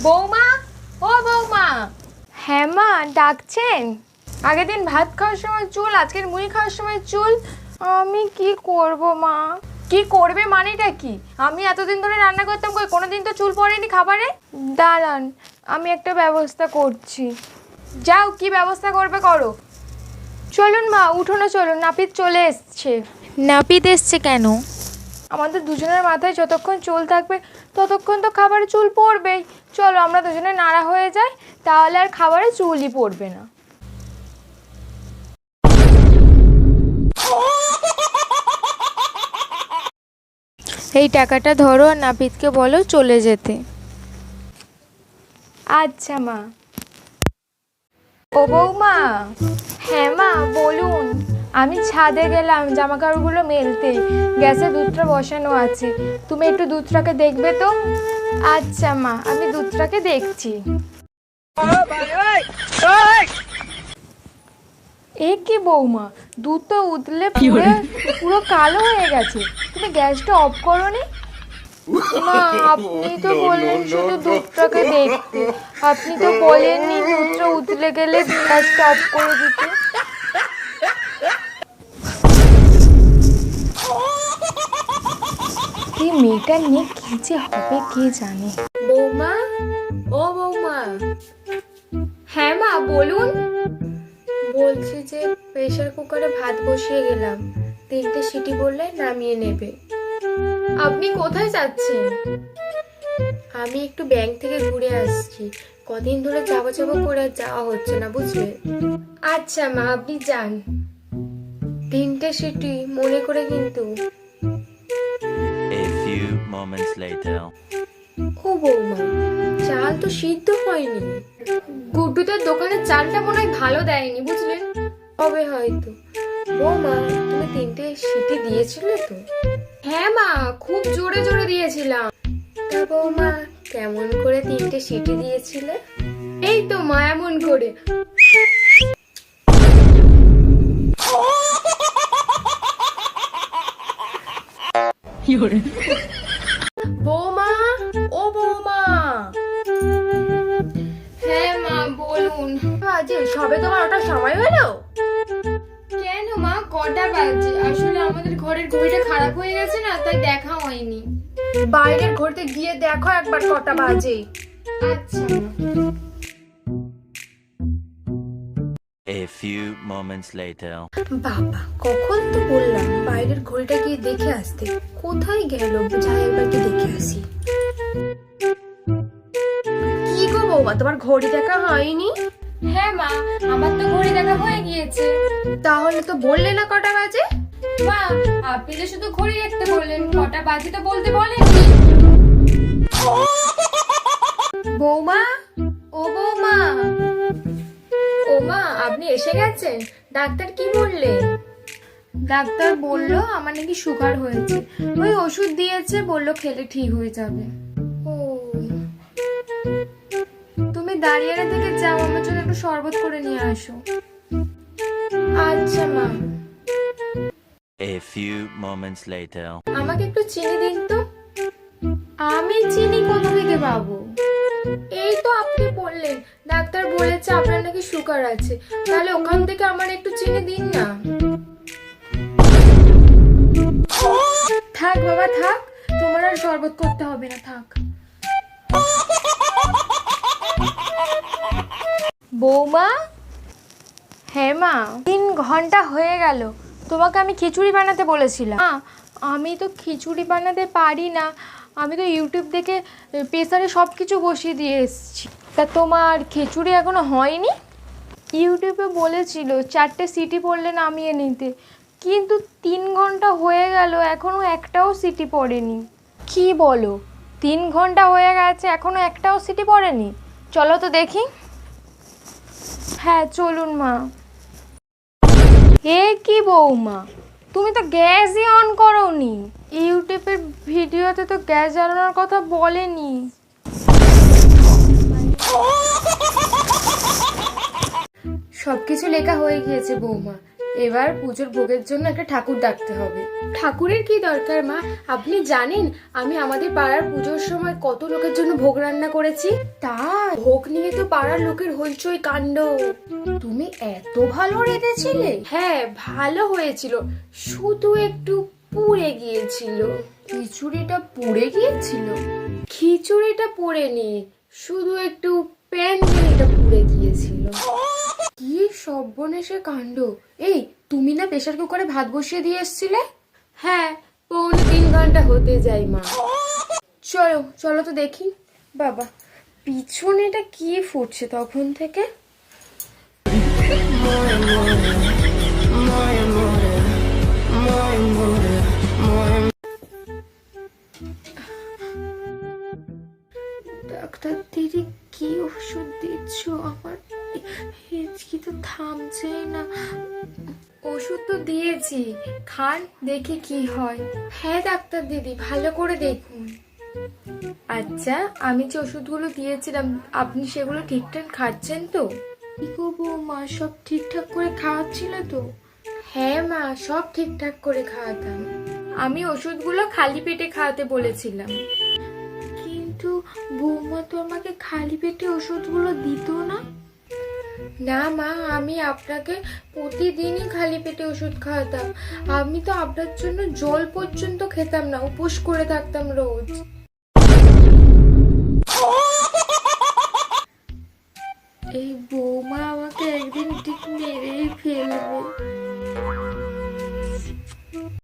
বৌমা, ও বৌমা। হ্যাঁ মা, ডাকছেন? আগের দিন ভাত খাওয়ার সময় চুল, আজকের মুড়ি খাওয়ার সময় চুল। আমি কি করব মা? কি করবে মানেটা কি? আমি এতদিন ধরে রান্না করতাম, কই কোনোদিন তো চুল পড়েনি খাবারে। দাঁড়ান, আমি একটা ব্যবস্থা করছি। যাও, কি ব্যবস্থা করবে করো। চলুন মা, উঠোনে চলুন, নাপিত চলে এসছে। নাপিত এসছে কেন? আমাদের দুজনের মাথায় যতক্ষণ চুল থাকবে ততক্ষণ তো খাবারে চুল পড়বেই। চলো আমরা দুজনে নাড়া হয়ে যাই, তাহলে আর খাবারে চুলই পড়বে না। এই টাকাটা ধরো আর নাপিতকে বলো চলে যেতে। আচ্ছা মা। ও বৌমা। হ্যাঁ মা, বলুন। আমি ছাদে গেলাম জামা কাপড়গুলো মেলতে, গ্যাসে দুধটা বসানো আছে। তুমি একটু দুধটাকে দেখবে তো? আচ্ছা মা, আমি দুধটাকে দেখছি। এ কি বৌমা, দুধ তো উতলে পুরো পুরো কালো হয়ে গেছে। তুমি গ্যাসটা অফ করোনি? মা, আপনি তো বললেন শুধু দুধটাকে দেখতে, আপনি তো বলেননি দুধটা উতলে গেলে গ্যাসটা অফ করে দিতে। এই মেয়েটা নিয়ে কি যে হবে কে জানে। বৌমা, ও বৌমা। হ্যাঁ মা, বলুন। বলছি যে প্রেসার কুকারে ভাত বসিয়ে গেলাম, 3টে সিটি বললে নামিয়ে নেবে। আপনি কোথায় যাচ্ছেন? আমি একটু ব্যাংক থেকে ঘুরে আসছি, কদিন ধরে যাবো যাবো করে যাওয়া হচ্ছে না, বুঝলে। আচ্ছা মা, আপনি যান। 3টে সিটি মনে করে কিন্তু। A few moments later. ও বৌমা, চাল তো সিদ্ধ হয়নি। গুড্ডুদের দোকানের চালটা মনে হয় ভালো দেয়নি, বুঝলেন। হবে হয়তো। বৌমা, তুমি 3টে সিটি দিয়েছিলে তো? হ্যাঁ মা, খুব জোরে জোরে দিয়েছিলাম। তা বৌমা, কেমন করে 3টে সিটি দিয়েছিলে? এই তো মা, এমন করে। বৌমা, ও বৌমা। হ্যাঁ মা, বলুন। বাজে সবে তোমার ওটার সময় হলো? কেন মা, কটা বাজে? আসলে আমাদের ঘরের ঘড়িটা খারাপ হয়ে গেছে না, তাই দেখা হয়নি। বাইরের ঘড়িতে গিয়ে দেখো একবার কটা বাজে। আচ্ছা। A few moments later. বাবা, কখন তো বললাম বাইরের ঘড়িটা গিয়ে দেখে আসতে, কোথায় গেল? যাই একবার কি দেখে আসি। কি গো বৌমা, তোমার ঘড়ি দেখা হয়নি? হ্যাঁ মা, আমার তো ঘড়ি দেখা হয়ে গিয়েছে। তাহলে তো বললে না কটা বাজে? মা, আপনি তো শুধু ঘড়ি দেখতে বললেন, কটা বাজে তো বলতে বলেননি। বৌমা, ও বৌমা। ও মা, আপনি এসে গেছেন? ডাক্তার কি বললেন? ডাক্তার বললো আমার নাকি সুগার হয়েছে, ওই ওষুধ দিয়েছে, বললো খেলে ঠিক হয়ে যাবে। ও, তুমি দাঁড়িয়ে থেকে যাও, আমার জন্য একটু শরবত করে নিয়ে আসো। আচ্ছা মা। A few moments later. আমাকে একটু চিনি দিন তো। আমি চিনি কোথা থেকে পাবো? এই তো আপনি বললেন ডাক্তার বলেছে আপনার নাকি সুগার আছে, তাহলে ওখান থেকে আমার একটু চিনি দিন না। থাক বাবা থাক, তোমার আর শরবত করতে হবে না, থাক। বৌমা। হ্যাঁ মা, 3 ঘন্টা হয়ে গেল, তোমাকে আমি খিচুড়ি বানাতে বলেছিলাম। আমি তো খিচুড়ি বানাতে পারি না, আমি তো ইউটিউব দেখে প্রেসারে সব কিছু বসিয়ে দিয়ে এসেছি। তা তোমার খিচুড়ি এখনো হয়নি? ইউটিউবে বলেছিল 4টে সিটি পড়লে নামিয়ে নিতে, কিন্তু 3 ঘন্টা হয়ে গেল এখনো একটাও সিটি পড়েনি। কি বলো, 3 ঘন্টা হয়ে গেছে এখনো একটাও সিটি পড়েনি? চলো তো দেখি। হ্যাঁ চলুন মা। এ কি বৌমা, তুমি তো গ্যাসই অন করোনি। ইউটিউবের ভিডিওতে তো গ্যাস জ্বালানোর কথা বলেনি। সবকিছু লেখা হয়ে গিয়েছে বৌমা, এবার পুজোর ভোগের জন্য একটা ঠাকুর ডাকতে হবে। ঠাকুরের কি দরকার মা, আপনি জানেন আমি আমাদের পাড়ার পুজোর সময় কত লোকের জন্য ভোগ রান্না করেছি। তা ভোগ নিয়ে তো পাড়ার লোকের হইচই কাণ্ড। তুমি এত ভালো রেঁধেছিলে? হ্যাঁ ভালো হয়েছিল, শুধু একটু পুড়ে গিয়েছিল। খিচুড়িটা পুড়ে গিয়েছিল? খিচুড়িটা পোড়েনি, শুধু একটু প্যান্ডেলটা পুড়ে গিয়েছিল। কি সর্বনেশে কাণ্ড। এই তুমি না প্রেসার কুকারে ভাত বসিয়ে দিয়ে এসেছিলে? হ্যাঁ 2.5 ঘন্টা হতে যায় মা। চলো চলো তো দেখি। বাবা পিছনেটা কি ফুটছে তখন থেকে? ডাক্তার দিদি কি ওষুধ দিচ্ছ? আমার হেঁচকি তো থামছেই না। ওষুধ তো দিয়েছি, খান দেখি কি হয়। হ্যাঁ ডাক্তার দিদি ভালো করে দেখুন। আচ্ছা আমি যে ওষুধগুলো দিয়েছিলাম আপনি সেগুলো ঠিকঠাক খাচ্ছেন তো? কি গো বৌমা, সব ঠিকঠাক করে খাওয়াচ্ছিল তো? হ্যাঁ মা সব ঠিকঠাক করে খাওয়াতাম। আমি ওষুধগুলো খালি পেটে খাওয়াতে বলেছিলাম। কিন্তু বৌমা তো আমাকে খালি পেটে ওষুধগুলো দিত না। না মা, আমি আপনাকে প্রতিদিনই খালি পেটে ওষুধ খাওয়াতাম। আমি তো আপনার জন্য জল পর্যন্ত খেতাম না, উপোস করে থাকতাম রোজ। এই বৌমা আমাকে একদিন ঠিক মেরেই ফেলবে।